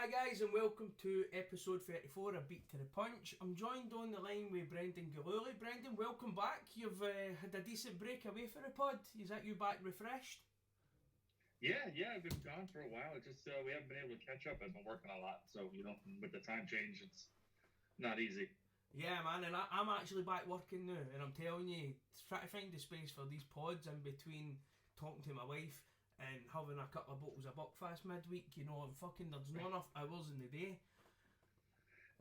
Hi guys and welcome to episode 34, A Beat to the Punch. I'm joined on the line with Breandan Galolly. Breandan, welcome back. You've had a decent break away for the pod. Is that you back refreshed? Yeah, I've been gone for a while. It's just we haven't been able to catch up. I've been working a lot, so with the time change, it's not easy. Yeah man, and I'm actually back working now, and I'm telling you, try to find the space for these pods in between talking to my wife and having a couple of bottles of Buckfast midweek, and fucking there's not enough hours in the day.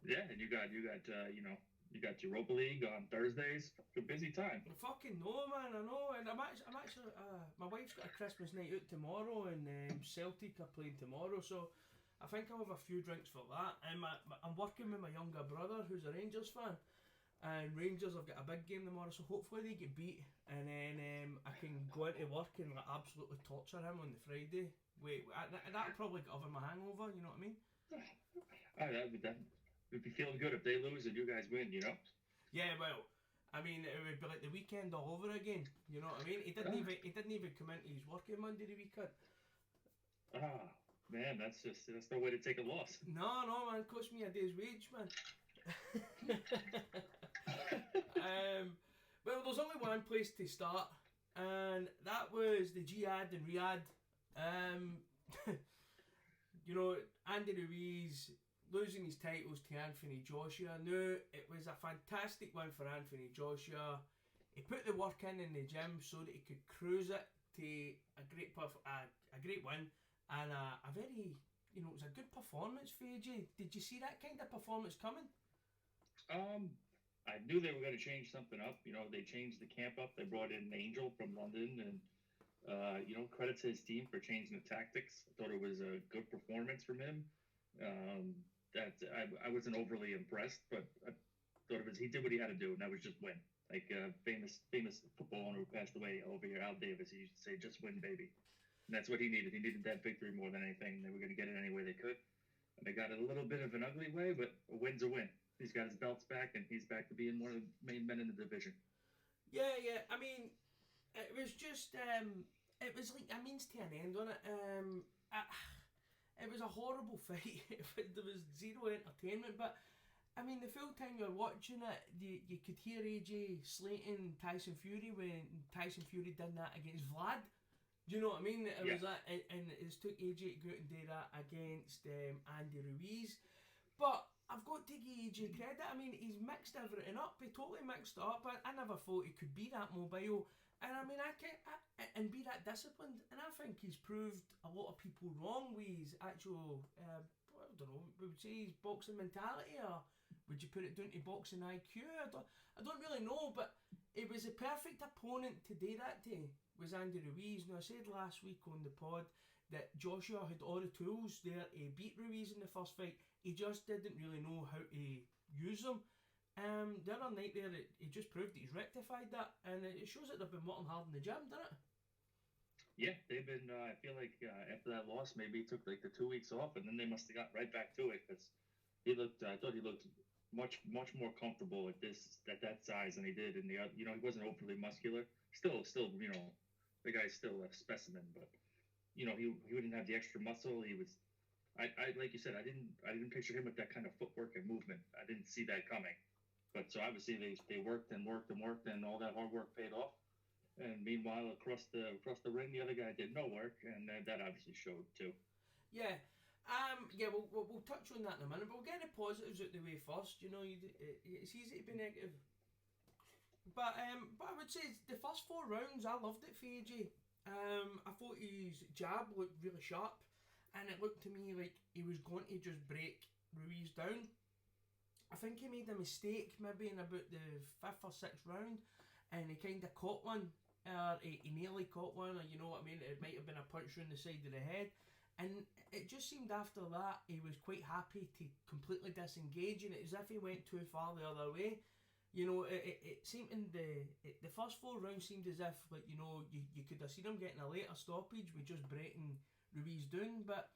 Yeah, and you got Europa League on Thursdays. A busy time. I fucking know, man. I know, and I'm actually. My wife's got a Christmas night out tomorrow, and Celtic are playing tomorrow, so I think I'll have a few drinks for that. And I'm working with my younger brother, who's a Rangers fan, and Rangers have got a big game tomorrow, so hopefully they get beat, and then I can go into work and absolutely torture him on the Friday. That'll probably get over my hangover. You know what I mean? That would be feeling good if they lose and you guys win. Yeah, well, I mean, it would be like the weekend all over again. You know what I mean? He didn't even come into his working Monday the weekend. Man, that's no way to take a loss. No, man, it cost me a day's wage, man. Well, there's only one place to start, and that was the Jihad in Riyadh. Um, Andy Ruiz losing his titles to Anthony Joshua. No, it was a fantastic win for Anthony Joshua. He put the work in the gym so that he could cruise it to a great win and a very, it was a good performance for AJ. Did you see that kind of performance coming? I knew they were going to change something up. They changed the camp up. They brought in Angel from London, and credit to his team for changing the tactics. I thought it was a good performance from him. That I wasn't overly impressed, but I thought he did what he had to do, and that was just win. Like famous football owner who passed away over here, Al Davis, he used to say, "Just win, baby." And that's what he needed. He needed that victory more than anything. They were going to get it any way they could, and they got it a little bit of an ugly way, but a win's a win. He's got his belts back, and he's back to being one of the main men in the division. Yeah. I mean, it was just it was like a means to an end on it. It was a horrible fight. There was zero entertainment, but I mean, the full time you're watching it, you could hear AJ slating Tyson Fury when Tyson Fury did that against Vlad. Do you know what I mean? It was that, and it took AJ to go out and do that against Andy Ruiz. But I've got to give AJ credit. I mean, he's mixed everything up. He totally mixed it up. I never thought he could be that mobile. And I mean, and be that disciplined. And I think he's proved a lot of people wrong with his actual, I don't know, we would say his boxing mentality, or would you put it down to boxing IQ? I don't really know, but it was a perfect opponent to do that to, was Andy Ruiz. Now, I said last week on the pod that Joshua had all the tools there to beat Ruiz in the first fight. He just didn't really know how to use them. The other night there, he just proved that he's rectified that, and it shows that they've been working hard in the gym, doesn't it? Yeah, they've been. I feel like after that loss, maybe he took like the 2 weeks off, and then they must have got right back to it because he looked. I thought he looked much more comfortable at that size than he did in the other. He wasn't overly muscular. Still, the guy's still a specimen, but he wouldn't have the extra muscle. He was. I like you said, I didn't picture him with that kind of footwork and movement. I didn't see that coming. But so obviously they worked and worked and worked, and all that hard work paid off. And meanwhile, across the ring, the other guy did no work, and that obviously showed too. Yeah. We'll touch on that in a minute, but we'll get the positives out the way first. It's easy to be negative. But I would say the first 4 rounds, I loved it for AJ. I thought his jab looked really sharp, and it looked to me like he was going to just break Ruiz down. I think he made a mistake maybe in about the 5th or 6th round, and he kind of caught one, or he nearly caught one, or you know what I mean, it might have been a punch round the side of the head, and it just seemed after that he was quite happy to completely disengage, and it as if he went too far the other way. It seemed in the first 4 rounds seemed as if, like, you could have seen him getting a later stoppage with just breaking Ruiz down, but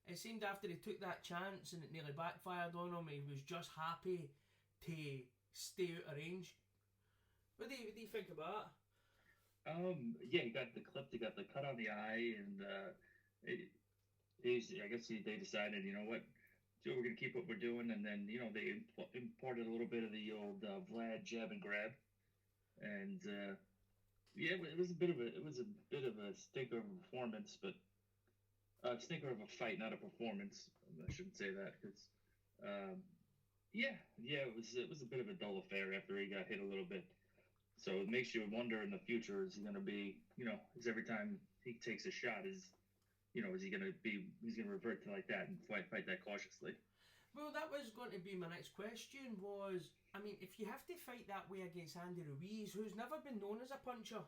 it seemed after he took that chance and it nearly backfired on him, he was just happy to stay out of range. What do you think about Yeah, he got the clip, he got the cut on the eye, and I guess they decided, you know what, so we're gonna keep what we're doing, and then they imported a little bit of the old Vlad jab and grab, and yeah, it was a bit of a stinker of a performance, but stinker of a fight, not a performance. I shouldn't say that because, um, yeah, it was a bit of a dull affair after he got hit a little bit. So it makes you wonder in the future: is he going to be, is every time he takes a shot, is he going to be, he's going to revert to like that and fight that cautiously? Well, that was going to be my next question was, I mean, if you have to fight that way against Andy Ruiz, who's never been known as a puncher,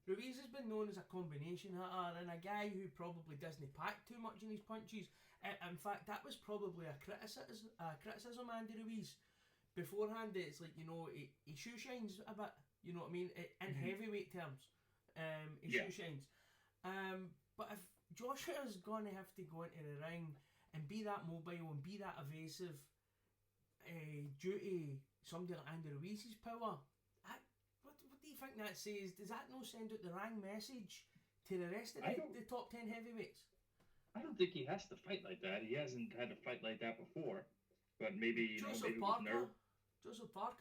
Ruiz has been known as a combination hitter and a guy who probably doesn't pack too much in his punches. In fact, that was probably a criticism Andy Ruiz. Beforehand, it's like, he shoe shines a bit, you know what I mean, in heavyweight terms. He shoe shines. But if Joshua's going to have to go into the ring and be that mobile and be that evasive due to somebody like Andy Ruiz's power, what do you think that says? Does that not send out the wrong message to the rest of the top 10 heavyweights? I don't think he has to fight like that. He hasn't had to fight like that before. But maybe, Joseph Parker,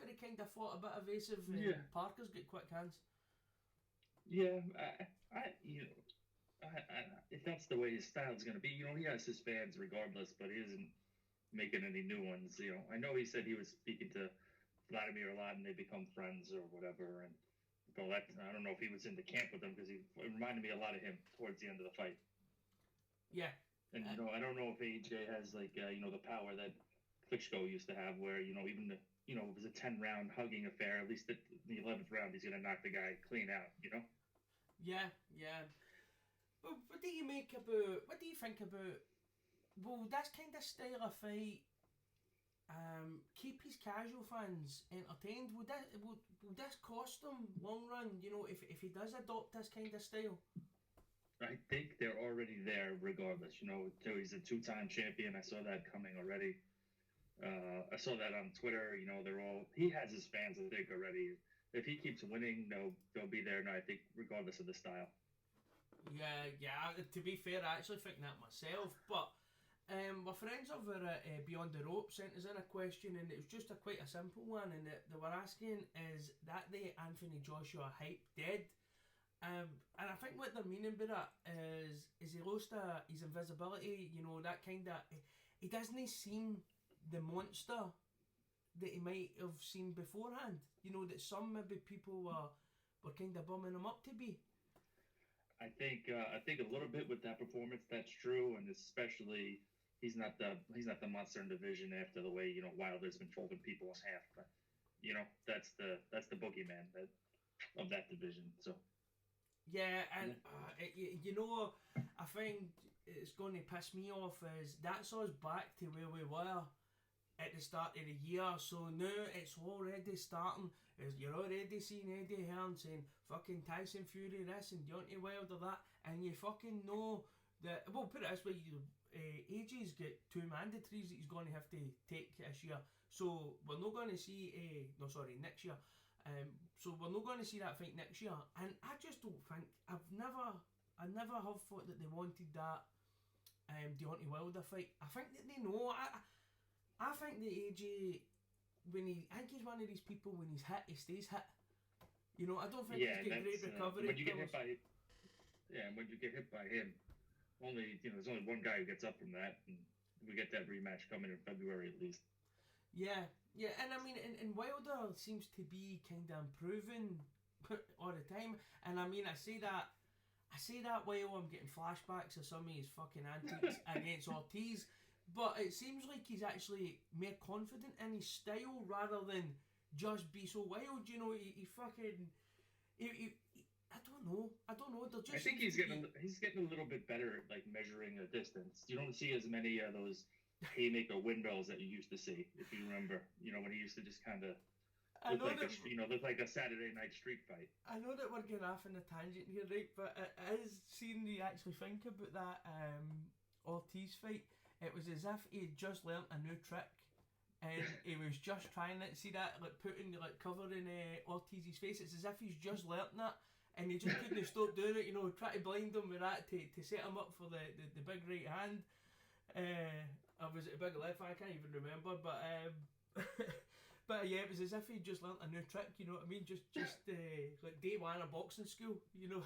he kind of fought a bit evasive. Parker's got quick hands. Yeah, if that's the way his style is going to be, he has his fans regardless, but he isn't making any new ones. I know he said he was speaking to Vladimir a lot and they become friends or whatever. And so I don't know if he was in the camp with them because it reminded me a lot of him towards the end of the fight. Yeah. And, I don't know if AJ has like, the power that Klitschko used to have where, even the, it was a 10-round hugging affair. At least at the 11th round, he's going to knock the guy clean out, Yeah. But what do you think about, well, this kind of style of fight keep his casual fans entertained? Would this cost him long run, if he does adopt this kind of style? I think they're already there regardless, he's a 2-time champion. I saw that coming already. I saw that on Twitter, he has his fans, I think, already. If he keeps winning, they'll be there, and I think regardless of the style. Yeah, to be fair, I actually think that myself, but my friends over at Beyond the Rope sent us in a question, and it was just quite a simple one, and they were asking, is that the Anthony Joshua hype dead? And I think what they're meaning by that is he lost his invisibility, that kind of, he doesn't seem the monster that he might have seen beforehand, that some maybe people were kind of bumming him up to be. I think a little bit with that performance, that's true, and especially he's not the monster in division after the way Wilder's been folding people in half, but that's the boogeyman of that division. So yeah, and I think it's going to piss me off is that's us back to where we were at the start of the year. So now it's already starting. You're already seeing Eddie Hearn saying fucking Tyson Fury this and Deontay Wilder that, and you fucking know that. Well, put it this way, AJ's got 2 mandatories that he's going to have to take this year. So we're not going to see next year. So we're not going to see that fight next year, and I just don't think I never have thought that they wanted that Deontay Wilder fight. I think that they know. I think that AJ, I think he's one of these people when he's hit, he stays hit. I don't think he's got great recovery. When you get hit by, and when you get hit by him, there's only one guy who gets up from that, and we get that rematch coming in February at least. Yeah, and I mean, and Wilder seems to be kind of improving all the time, and I mean, I say that while I'm getting flashbacks of some of his fucking antics against Ortiz, but it seems like he's actually more confident in his style rather than just be so wild. He fucking, I don't know. I think he's getting a little bit better at like measuring a distance. You don't see as many of those haymaker windmills that you used to see, if you remember. When he used to just kind of look like a Saturday night street fight. I know that we're getting off on a tangent here, right? But it is seeing you actually think about that Ortiz fight. It was as if he had just learnt a new trick, and he was just trying it. See that, like covering Ortiz's face. It's as if he's just learnt that, and he just couldn't stop doing it. Try to blind him with that to set him up for the big right hand. I was at a big lift, I can't even remember, but but yeah, it was as if he just learnt a new trick, you know what I mean? Just like day one of boxing school, you know.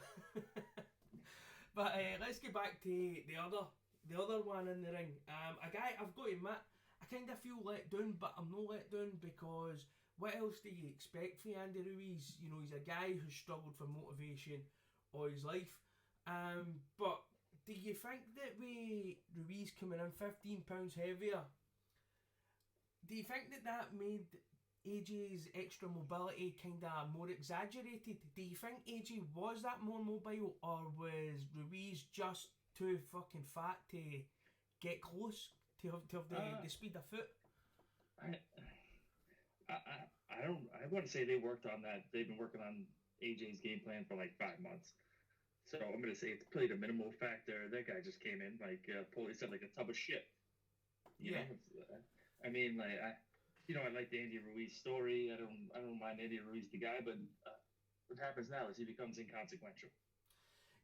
But let's get back to the other one in the ring. A guy, I've got to admit, I kind of feel let down, but I'm not let down because what else do you expect from Andy Ruis? You know, he's a guy who's struggled for motivation all his life. But do you think that with Ruis coming in 15 pounds heavier, do you think that made AJ's extra mobility kind of more exaggerated? Do you think AJ was that more mobile, or was Ruis just too fucking fat to get close to have the speed of foot? I want to say they worked on that. They've been working on AJ's game plan for like 5 months. So I'm going to say it's played a minimal factor. That guy just came in like Paulie said, like a tub of shit. You know? I mean, like I like the Andy Ruis story. I don't mind Andy Ruis the guy, but what happens now is he becomes inconsequential.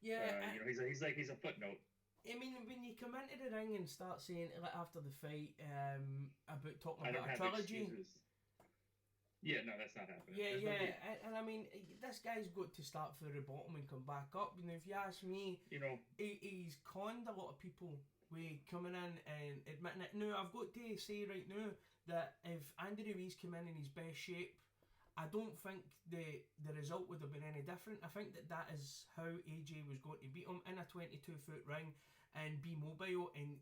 Yeah, he's a footnote. I mean, when you come into the ring and start saying like after the fight about talking about a trilogy. Yeah, no, that's not happening. Yeah, and I mean, this guy's got to start from the bottom and come back up. You know, if you ask me, he's conned a lot of people with coming in and admitting it. Now, I've got to say right now that if Andy Ruis came in his best shape, I don't think the result would have been any different. I think that is how AJ was going to beat him in a 22-foot ring and be mobile and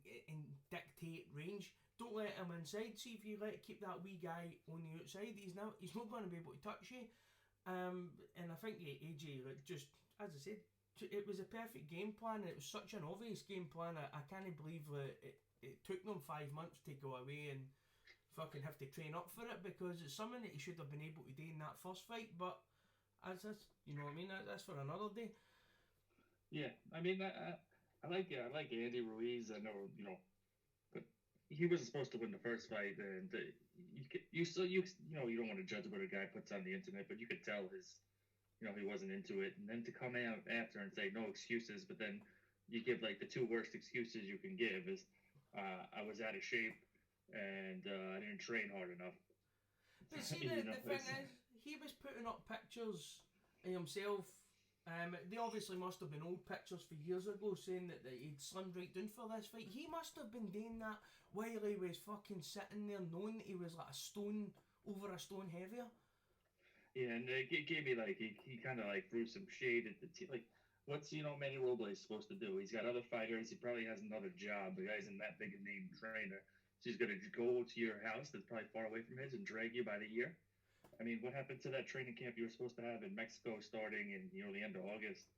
dictate range. Don't let him inside. See if you keep that wee guy on the outside, he's not going to be able to touch you. And I think AJ, like, just as I said, it was a perfect game plan. It was such an obvious game plan. I can't believe that it took them 5 months to go away and fucking have to train up for it, because it's something that he should have been able to do in that first fight. But as that's, you know what I mean, that's for another day. Yeah, I mean, I like Andy Ruis. I know, but he wasn't supposed to win the first fight, and you don't want to judge what a guy puts on the internet, but you could tell he wasn't into it. And then to come out after and say no excuses, but then you give like the two worst excuses you can give is I was out of shape and I didn't train hard enough. But see, the thing is, he was putting up pictures of himself. They obviously must have been old pictures for years ago saying that he'd slimmed right down for this fight. He must have been doing that while he was fucking sitting there knowing that he was like a stone heavier. Yeah, and it gave me like, he kind of like threw some shade at the team. Like, what's, Manny Robles supposed to do? He's got other fighters. He probably has another job. The guy's in that big a name trainer. So he's going to go to your house that's probably far away from his and drag you by the ear. I mean, what happened to that training camp you were supposed to have in Mexico starting in, the end of August?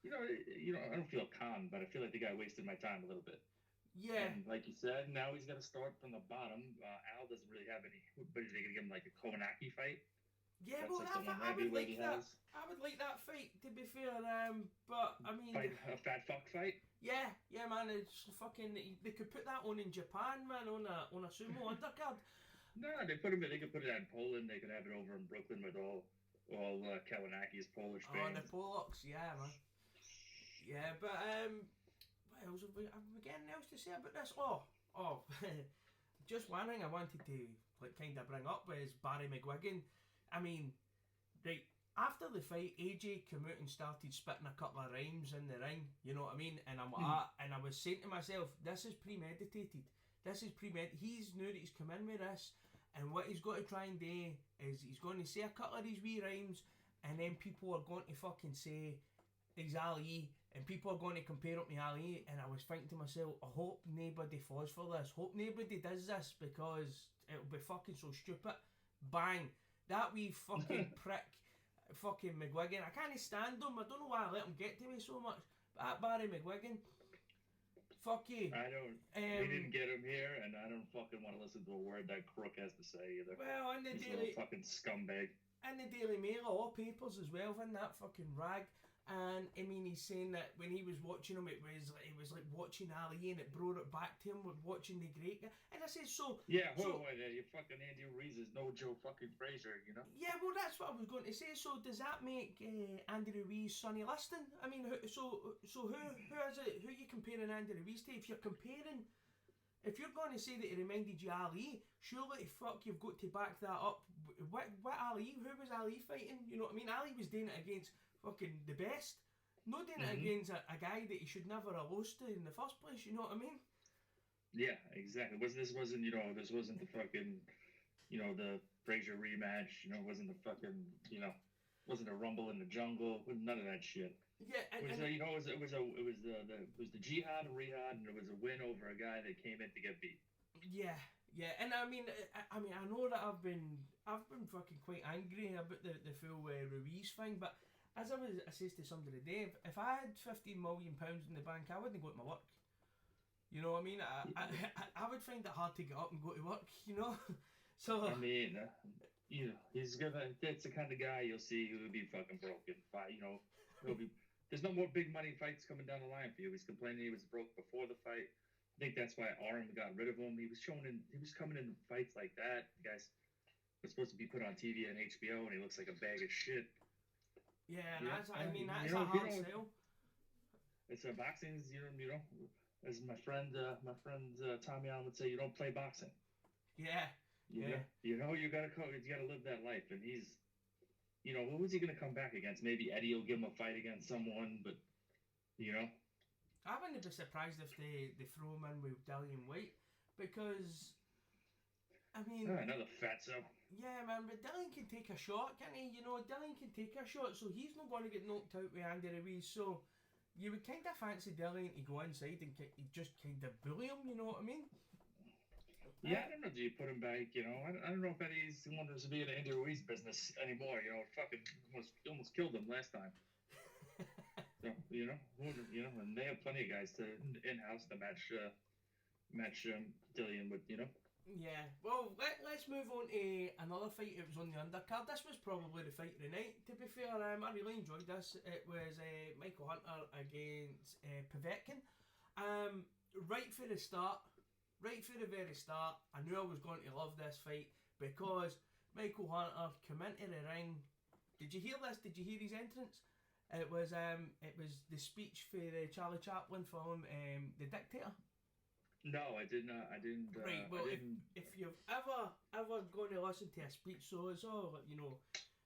I don't feel calm, but I feel like the guy wasted my time a little bit. Yeah. And like you said, now he's got to start from the bottom. Al doesn't really have any. But is they going to give him like a Kownacki fight? Yeah, well, I would like that. I would like that fight, to be fair. But I mean, a fat fuck fight. Yeah, man. It's fucking. They could put that on in Japan, man, on a sumo undercard. No, they could put it out in Poland. They could have it over in Brooklyn with all Kownacki's Polish fans. Oh, the Polacks, yeah, man. Yeah, but what else have we got anything else to say about this? Oh, just one thing I wanted to kind of bring up is Barry McGuigan. I mean, right after the fight, AJ came out and started spitting a couple of rhymes in the ring. You know what I mean? And and I was saying to myself, this is premeditated. He's knew that he's come in with this, and what he's got to try and do is he's going to say a couple of these wee rhymes, and then people are going to fucking say he's Ali, and people are going to compare him to Ali. And I was thinking to myself, I hope nobody falls for this. Hope nobody does this, because it'll be fucking so stupid. Bang. That wee fucking prick, fucking McGuigan. I can't stand him. I don't know why I let him get to me so much. But that Barry McGuigan, fuck you. I don't. We didn't get him here, and I don't fucking want to listen to a word that crook has to say either. Well, in the Daily, fucking scumbag. In the Daily Mail, all papers as well, in that fucking rag. And I mean, he's saying that when he was watching him, it was like watching Ali, and it brought it back to him with watching the great guy. And I said, so yeah, you fucking Andy Ruiz is no Joe fucking Frazier, you know? Yeah, well, that's what I was going to say. So does that make Andy Ruiz Sonny Liston? I mean, so who is it? Who are you comparing Andy Ruiz to? If you're comparing if you're going to say that he reminded you of Ali, surely fuck you've got to back that up. What Ali? Who was Ali fighting? You know what I mean? Ali was doing it against fucking the best. Not doing it against a guy that he should never have lost to in the first place. You know what I mean? Yeah, exactly. This wasn't the fucking, the Frazier rematch. Wasn't the fucking, wasn't a Rumble in the Jungle. None of that shit. Yeah, It was the Jihad and Riyadh, and it was a win over a guy that came in to get beat. Yeah, and I mean, I know that I've been fucking quite angry about the full Ruis thing, but as I says to somebody today, if I had £15 million in the bank, I wouldn't go to my work. You know what I mean? I would find it hard to get up and go to work. So I mean, he's that's the kind of guy you'll see who would be fucking broken. He'll be. There's no more big money fights coming down the line for you. He's complaining he was broke before the fight. I think that's why Arum got rid of him. He was coming in fights like that. The guy's was supposed to be put on TV and HBO, and he looks like a bag of shit. Yeah, that's a hard sell. It's a boxing's, as my friend Tommy Allen would say, you don't play boxing. Yeah. You gotta live that life, and he's. What was he going to come back against? Maybe Eddie will give him a fight against someone, but, I wouldn't be surprised if they throw him in with Dillian White, because, I mean... another fatso. Yeah, man, but Dillian can take a shot, can't he? Dillian can take a shot, so he's not going to get knocked out with Andy Ruiz, so you would kind of fancy Dillian to go inside and just kind of bully him, you know what I mean? Yeah, I don't know. Do you put him back? I don't know if Eddie's wants to be in the Andy Ruiz business anymore. Fucking almost killed him last time. So and they have plenty of guys to in-house to match Dillian with. Yeah. Well, let's move on to another fight. It was on the undercard. This was probably the fight of the night. To be fair, I really enjoyed this. It was Michael Hunter against Povetkin. Right from the start. Right from the very start, I knew I was going to love this fight because Michael Hunter came into the ring. Did you hear this? Did you hear his entrance? It was the speech for the Charlie Chaplin film, The Dictator. No, I did not. I didn't. Right. Well, if you've ever going to listen to a speech, so it's all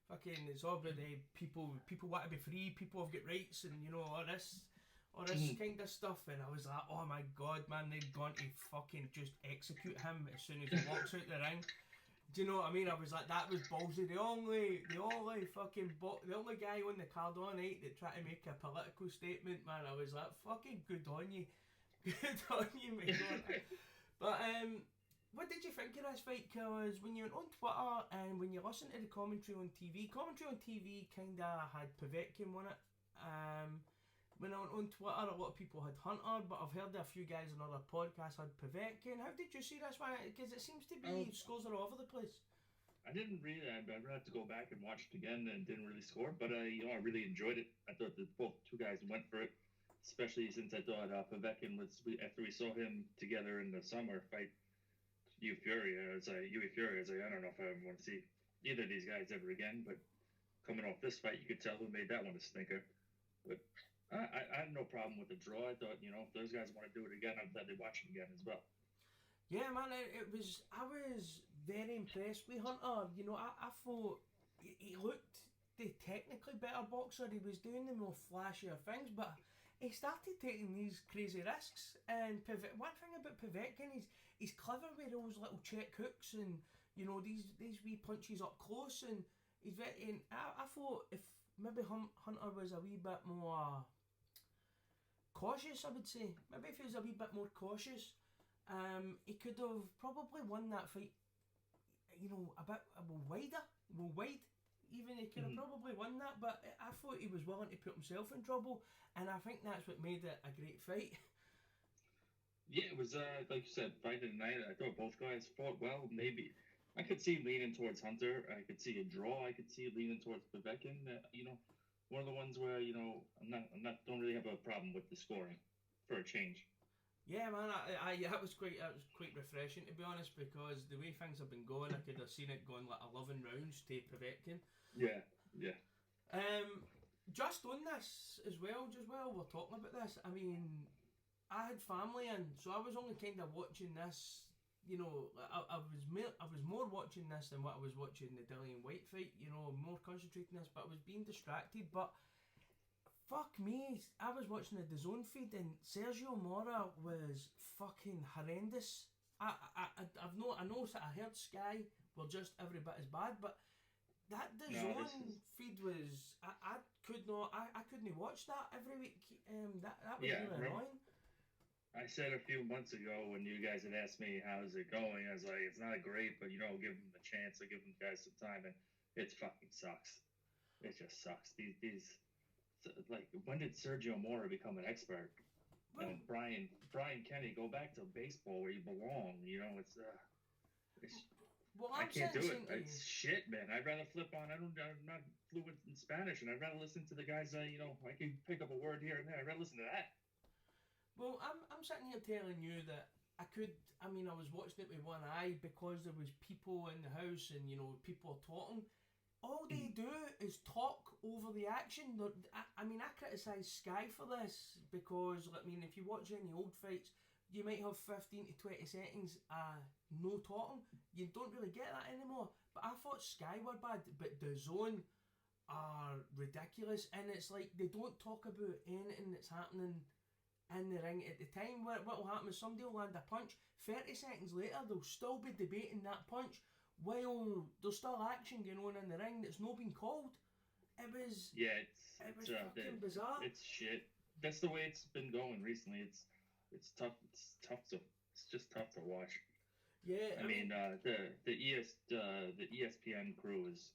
fucking. It's all about the people want to be free. People have got rights, and all this kind of stuff, and I was like, oh my god, man, they've gone to fucking just execute him as soon as he walks out the ring. Do you know what I mean? I was like, that was ballsy. The only guy on the card all night that tried to make a political statement, man, I was like, fucking good on you. Good on you, my god. But, what did you think of this fight? Because when you went on Twitter and when you listened to the commentary on TV kind of had Povetkin on it. When I went on Twitter, a lot of people had Hunter, but I've heard a few guys on other podcasts had Povetkin. How did you see this one? Because it seems to be scores are all over the place. I didn't really. I'm gonna have to go back and watch it again, and didn't really score. But I really enjoyed it. I thought that both two guys went for it, especially since I thought Povetkin was after we saw him together in the summer fight Hugh Fury. I was like, I don't know if I want to see either of these guys ever again. But coming off this fight, you could tell who made that one a stinker. But I had no problem with the draw. I thought, if those guys want to do it again, I'm glad they watch it again as well. Yeah, man, I was very impressed with Hunter. I thought he looked the technically better boxer. He was doing the more flashier things, but he started taking these crazy risks. And one thing about Povetkin is he's clever with those little check hooks and these wee punches up close. And he's very. And I thought if maybe Hunter was a wee bit more cautious, I would say. Maybe if he was a wee bit more cautious, he could have probably won that fight, a bit wide. Even he could have probably won that, but I thought he was willing to put himself in trouble, and I think that's what made it a great fight. Yeah, it was, like you said, fight of the night. I thought both guys fought well. Maybe I could see leaning towards Hunter. I could see a draw. I could see leaning towards Povetkin. One of the ones where don't really have a problem with the scoring for a change. Yeah, man, that was quite refreshing, to be honest, because the way things have been going, I could have seen it going like 11 rounds to Povetkin. Yeah. Just on this as well, we're talking about this. I mean, I had family in, so I was only kind of watching this. You know, I was more watching this than what I was watching the Dillian Whyte fight. You know, more concentrating this, but I was being distracted. But fuck me, I was watching the DAZN feed and Sergio Mora was fucking horrendous. I heard Sky were just every bit as bad, but that DAZN feed was I couldn't watch that every week. That was really annoying. I said a few months ago when you guys had asked me how's it going, I was like, it's not great, but give them a chance, I give them guys some time, and it fucking sucks. It just sucks. These like, when did Sergio Mora become an expert? Well, and Brian Kenny, go back to baseball where you belong. I can't do it. It's shit, man. I'd rather flip on. I'm not fluent in Spanish, and I'd rather listen to the guys. I can pick up a word here and there. I'd rather listen to that. Well, I'm sitting here telling you that I was watching it with one eye because there was people in the house and people are talking. All they do is talk over the action. I criticise Sky for this because if you watch any old fights, you might have 15 to 20 seconds no talking. You don't really get that anymore. But I thought Sky were bad, but DAZN are ridiculous, and it's like they don't talk about anything that's happening in the ring at the time. What will happen is somebody will land a punch, 30 seconds later they'll still be debating that punch while there's still action going on in the ring that's not been called. It was fucking bizarre. It's shit. That's the way it's been going recently. It's tough. It's just tough to watch. Yeah, I mean the ESPN crew is.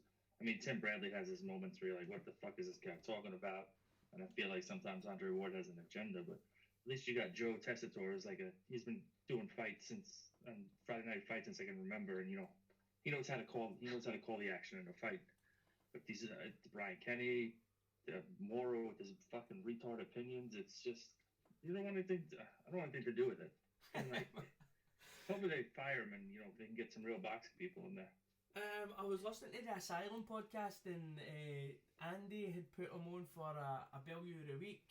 Tim Bradley has his moments where you're like, what the fuck is this guy talking about? And I feel like sometimes Andre Ward has an agenda, but at least you got Joe Tessitore, who's he's been doing fights since Friday Night Fights since I can remember, and he knows how to call the action in a fight. But these Brian Kenny, the Moro with his fucking retard opinions, it's just I don't want anything to do with it. And hopefully they fire him and they can get some real boxing people in there. I was listening to the Asylum podcast and Andy had put him on for a Bellew a week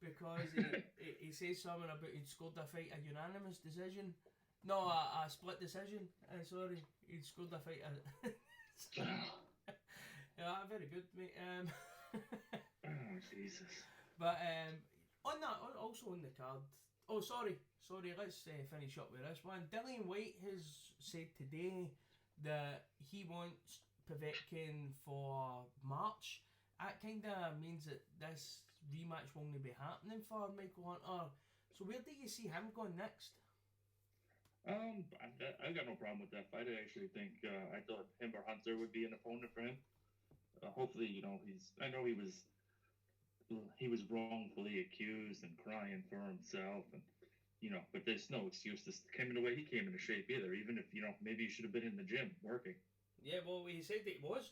because he says something about he'd scored a fight a unanimous decision. No, a split decision. Sorry, he'd scored a fight. Yeah, very good, mate. Oh, Jesus. But on that, also on the card. Oh, sorry. Let's finish up with this one. Dillian Whyte has said today that he wants Povetkin for March. That kind of means that this rematch will only be happening for Michael Hunter. So where do you see him going next? I got no problem with that fight. I actually think I thought him or Hunter would be an opponent for him. Hopefully, I know he was wrongfully accused and crying for himself, and but there's no excuse. This came in the way he came into shape either. Even if maybe he should have been in the gym working. Yeah, well, he said that he was.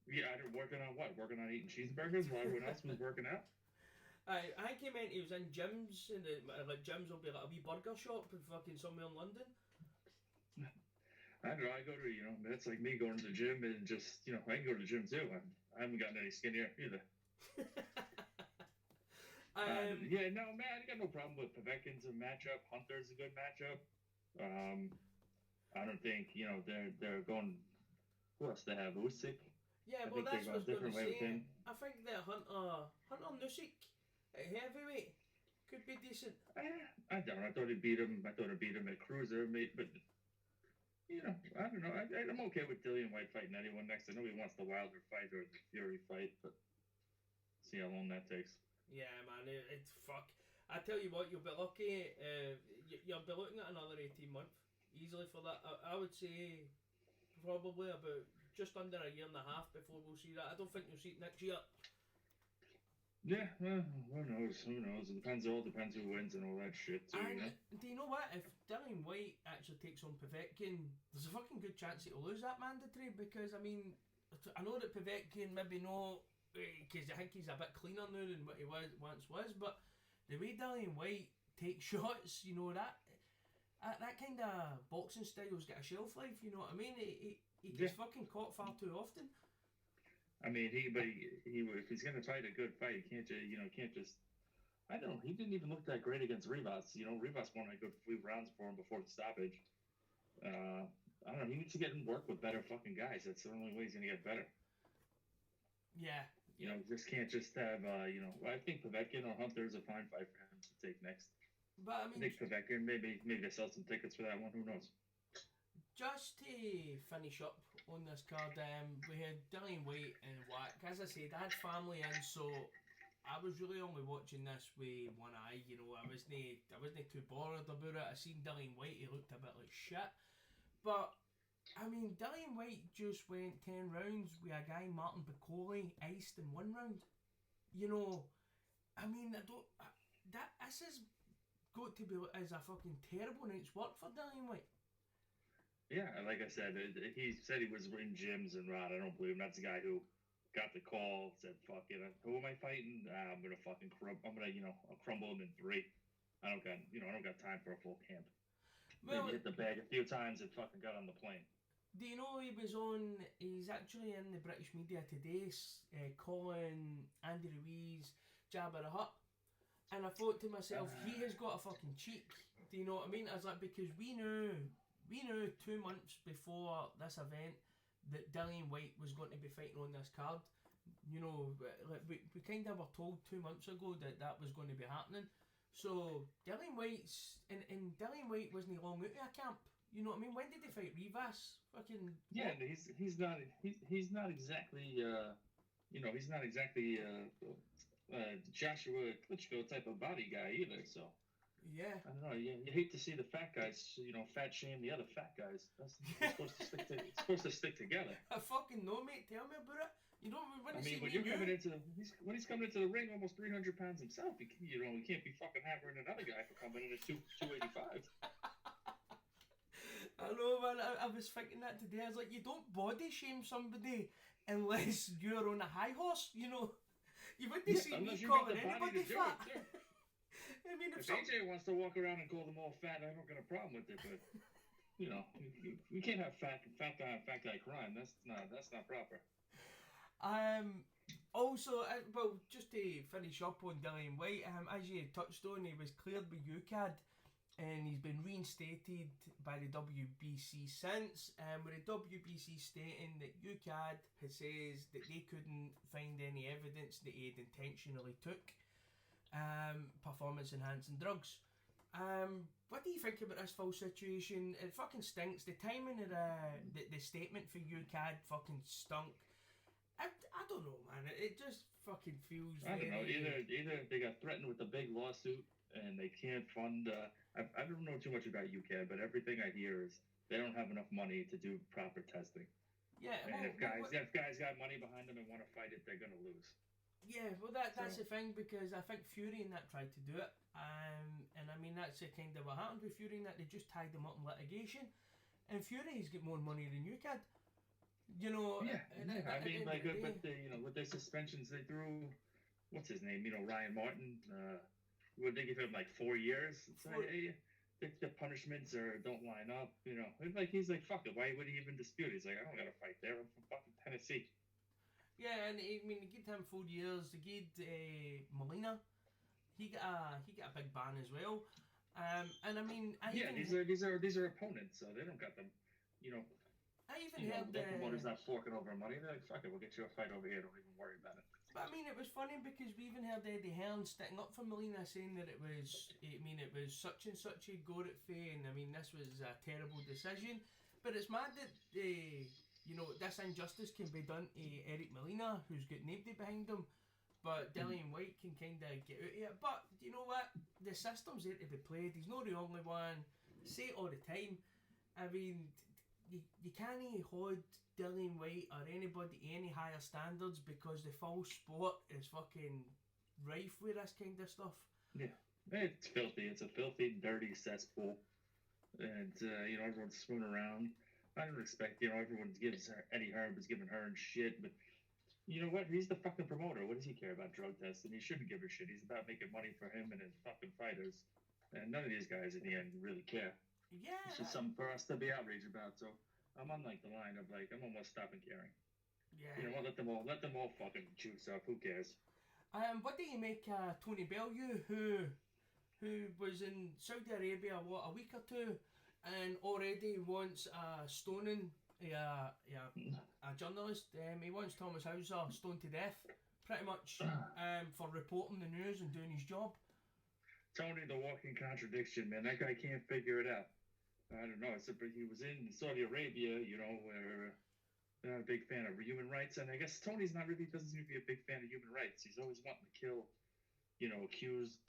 Yeah, working on what? Working on eating cheeseburgers while everyone else was working out. I think he meant he was in gyms, and gyms will be like a wee burger shop fucking somewhere in London. I don't know. I go to that's like me going to the gym and just I can go to the gym too. I haven't gotten any skinnier either. Yeah, no, man, I got no problem with Povetkin's a matchup. Hunter's a good matchup. I don't think they're going. Who else they have? Usyk. Yeah, well, that's what's going to say. I think that Hunter Usyk at heavyweight could be decent. I don't know. I thought he beat him. At cruiser, but I don't know. I'm okay with Dillian Whyte fighting anyone next. I know he wants the Wilder fight or the Fury fight, but see how long that takes. Yeah, man, it's fuck. I tell you what, you'll be lucky. You'll be looking at another 18 months easily for that. I would say probably about just under a year and a half before we'll see that. I don't think you'll see it next year. Yeah, well, who knows? It all depends who wins and all that shit too. And do you know what? If Dillian Whyte actually takes on Povetkin, there's a fucking good chance he'll lose that mandatory because I know that Povetkin maybe not. Because I think he's a bit cleaner now than what he once was, but the way Dillian Whyte takes shots, that kind of boxing style's got a shelf life. You know what I mean? He gets fucking caught far too often. I mean, he if he's gonna fight a good fight, he can't just I don't know. He didn't even look that great against Rivas. Rivas won a good few rounds for him before the stoppage. I don't know. He needs to get in work with better fucking guys. That's the only way he's gonna get better. Yeah. Just can't just have. I think Povetkin or Hunter is a fine fight for him to take next. But I I mean, think Povetkin, maybe they sell some tickets for that one. Who knows? just to finish up on this card, we had Dillian Whyte and Wack. As I said, I had family in, so I was really only watching this with one eye. I wasn't too bothered about it. I seen Dillian Whyte; he looked a bit like shit. But I mean, Dillian Whyte just went 10 rounds with a guy Martin Piccoli iced in 1 round. I mean, this has got to be as a fucking terrible night's work for Dillian Whyte. Yeah, like I said, he said he was in gyms and Rod. I don't believe him. That's the guy who got the call, said, "Fuck it, who am I fighting? I'm gonna fucking I'll crumble him in 3. I don't got time for a full camp." Well, he hit the bag a few times and fucking got on the plane. Do you know he's actually in the British media today, calling Andy Ruiz Jabba the Hutt. And I thought to myself, he has got a fucking cheek. Do you know what I mean? I was like, because we knew 2 months before this event that Dillian Whyte was going to be fighting on this card. We kind of were told 2 months ago that was going to be happening. So Dillian Whyte's and Dillian Whyte wasn't long out of a camp. You know what I mean? When did they fight Rivas? Fucking yeah, he's not exactly he's not exactly Joshua Klitschko type of body guy either. So yeah, I don't know. You hate to see the fat guys, fat shame the other fat guys. It's supposed to stick together. I fucking know, mate. Tell me about it. You don't. When he's coming into the ring almost 300 pounds himself, he can't be fucking hammering another guy for coming in at 285. I know, man. I was thinking that today. I was like, you don't body shame somebody unless you're on a high horse. You wouldn't see me calling anybody fat. I mean, if AJ wants to walk around and call them all fat, I don't got a problem with it. But we can't have fat guy crime. That's not proper. Also, well, just to finish up on Dillian Whyte, as you touched on, he was cleared by UCAD. And he's been reinstated by the WBC since, with the WBC stating that UCAD says that they couldn't find any evidence that he had intentionally took performance-enhancing drugs. What do you think about this full situation? It fucking stinks. The timing of the statement for UCAD fucking stunk. I don't know, man. It just fucking feels. I don't know. Either they got threatened with a big lawsuit and they can't fund. I don't know too much about UCAD, but everything I hear is they don't have enough money to do proper testing. Yeah, and if guys got money behind them and want to fight it, they're gonna lose. Yeah, well, that's the thing, because I think Fury and that tried to do it, and I mean that's kind of what happened with Fury and that. They just tied them up in litigation, and Fury's got more money than UCAD. With their suspensions, they threw, what's his name? Ryan Martin. Would they give him like 4 years? It's like, hey, the punishments don't line up. He's like, fuck it. Why would he even dispute? He's like, I don't gotta fight there. I'm from fucking Tennessee. Yeah, and I mean, they gave him 4 years. They gave Molina. He got a big ban as well. And I mean, these are opponents, so they don't got them. I even heard the promoter's not forking over money. They're like, fuck it, we'll get you a fight over here. Don't even worry about it. But I mean, it was funny because we even heard Eddie Hearn sticking up for Molina, saying that it was such and such a go at Faye, and I mean, this was a terrible decision. But it's mad that this injustice can be done to Eric Molina, who's got nobody behind him, but Dillian Whyte can kind of get out of it. But you know what? The system's there to be played. He's not the only one. Say it all the time. I mean, you can't hold Dillian Whyte or anybody to any higher standards because the full sport is fucking rife with this kind of stuff. Yeah, it's filthy. It's a filthy, dirty cesspool, and everyone's swimming around. I don't expect everyone gives Eddie Hearn is giving Hearn shit, but you know what? He's the fucking promoter. What does he care about drug tests? And he shouldn't give a shit. He's about making money for him and his fucking fighters, and none of these guys in the end really care. Yeah, it's just something for us to be outraged about. So I'm on the line of I'm almost stopping caring. Yeah, let them all fucking juice up. Who cares? What do you make Tony Bellew, who was in Saudi Arabia a week or two, and already wants stoning a journalist. He wants Thomas Hauser stoned to death, pretty much, for reporting the news and doing his job. Tony, the walking contradiction, man. That guy can't figure it out. I don't know. He was in Saudi Arabia, where they're not a big fan of human rights, and I guess Tony's doesn't seem to be a big fan of human rights. He's always wanting to kill, accused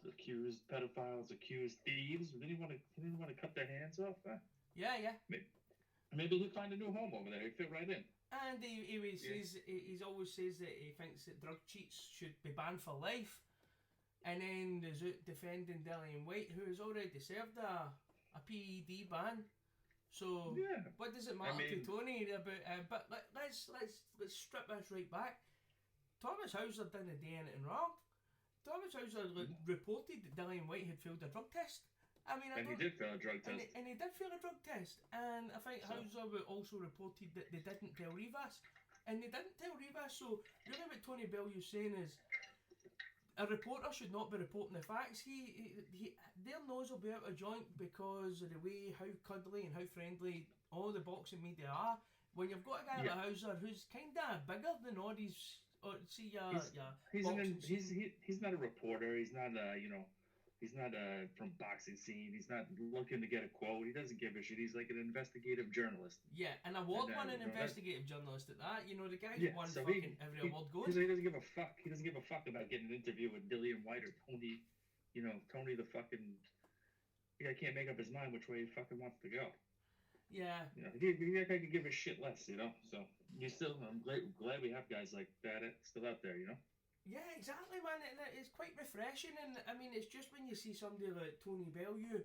pedophiles, accused thieves. Didn't he want to cut their hands off? Yeah. Maybe he'll find a new home over there. He'll fit right in. And he always says that he thinks that drug cheats should be banned for life. And then there's defending Dillian White, who has already served a PED ban. So what does it matter to Tony about? But let's strip this right back. Thomas Hauser didn't do anything wrong. Thomas Hauser reported that Dillian White had failed a drug test. He did fail a drug test. And he did fail a drug test. And I think Hauser also reported that they didn't tell Rivas. And they didn't tell Rivas. So really what Tony Bellew's saying is, a reporter should not be reporting the facts. Their nose will be out of joint because of the way how cuddly and how friendly all the boxing media are. When you've got a guy like Hauser who's kind of bigger than all these, he's not a reporter. He's not he's not from boxing scene. He's not looking to get a quote. He doesn't give a shit. He's like an investigative journalist. Yeah, and award-winning investigative journalist at that. The guy who won every award goes. He doesn't give a fuck. He doesn't give a fuck about getting an interview with Dillian White or Tony. Tony the fucking. I can't make up his mind which way he fucking wants to go. Yeah. That guy could give a shit less. So I'm glad we have guys like that still out there. Yeah, exactly, man. It's quite refreshing, and it's just when you see somebody like Tony Bellew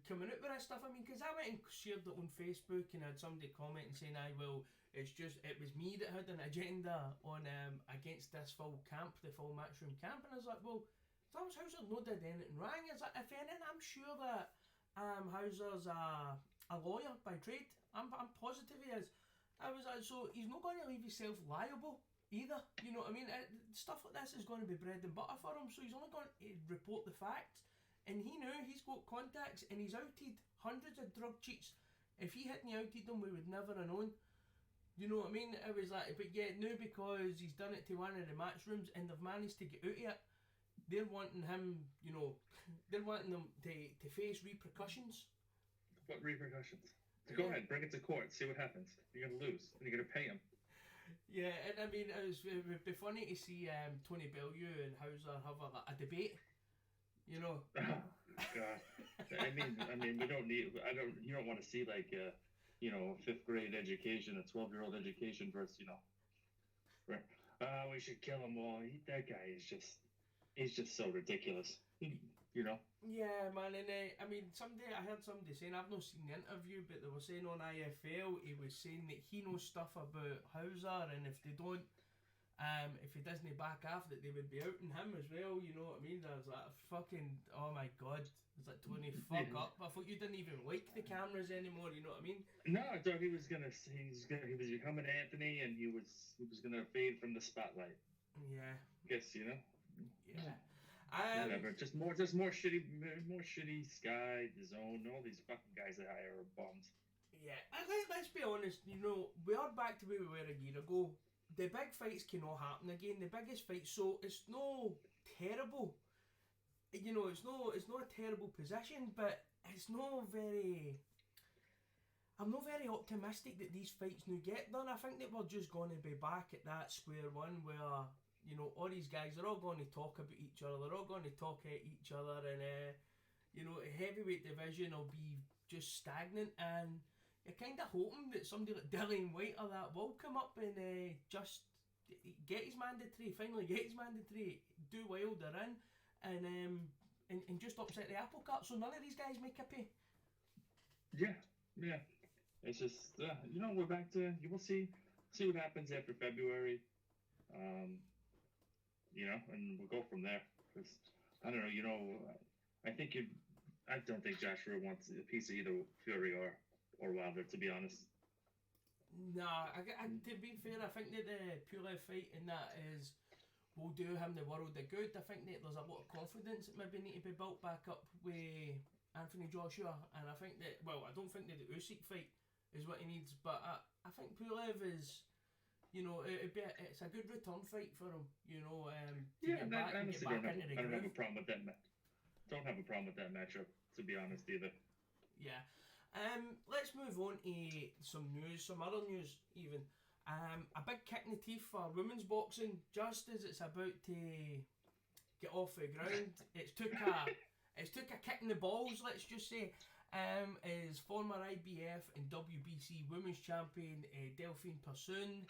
coming out with this stuff. Because I went and shared it on Facebook and had somebody commenting saying, it was me that had an agenda on against this full matchroom camp, and I was like, well, Thomas Hauser no did anything wrong. Is that if anything, I'm sure that Hauser's a lawyer by trade. I'm positive he is. I was like, so he's not going to leave himself liable either, stuff like this is going to be bread and butter for him, so he's only going to report the facts, and he knew he's got contacts, and he's outed hundreds of drug cheats. If he hadn't outed them, we would never have known. It was like, but yeah, now because he's done it to one of the match rooms and they've managed to get out of it, they're wanting him, they're wanting them to face repercussions. What repercussions? Go ahead, bring it to court, see what happens. You're going to lose, and you're going to pay him. Yeah, and it would be funny to see Tony Bellew and Hauser have a debate. Oh, God. We don't need. You don't want to see like a 5th grade education, a 12-year-old education versus we should kill him all. That guy is he's just so ridiculous. Yeah, man, and I heard somebody saying, I've not seen the interview, but they were saying on IFL, he was saying that he knows stuff about Hauser, and if they don't, if he doesn't back off, that they would be outing him as well, you know what I mean? I was like, fucking, oh my God, it's like, Tony, fuck up. I thought you didn't even like the cameras anymore, you know what I mean? No, I thought he was becoming Anthony, and he was gonna fade from the spotlight. Yeah. Guess, Yeah. Whatever. Just more shitty Sky, DAZN, all these fucking guys that hire are bums. Yeah, let's be honest. We are back to where we were a year ago. The big fights cannot happen again. The biggest fights, so it's no terrible. It's not a terrible position, but it's no very. I'm not very optimistic that these fights now get done. I think that we're just going to be back at that square one where. All these guys are all going to talk about each other. They're all going to talk at each other, and the heavyweight division will be just stagnant. And you're kind of hoping that somebody like Dillian White or that will come up and just get his mandatory, do well they're in, and just upset the apple cart. So none of these guys make a pay. Yeah. It's just we're back to. You will see what happens after February. And we'll go from there. Because I don't know, I don't think Joshua wants a piece of either Fury or Wilder, to be honest. Nah, to be fair, I think that the Pure fight in that will do him the world of good. I think that there's a lot of confidence that maybe need to be built back up with Anthony Joshua, and I think that, well, I don't think that the Usyk fight is what he needs, but I think Pulev is, you know, it's a good return fight for him, you know. Yeah, I honestly don't have a problem with that. Don't have a problem with that matchup, to be honest, either. Yeah. Let's move on to some news, some other news even. A big kick in the teeth for women's boxing, just as it's about to get off the ground. It's took a kick in the balls, let's just say. Is former IBF and WBC women's champion Delphine Persoon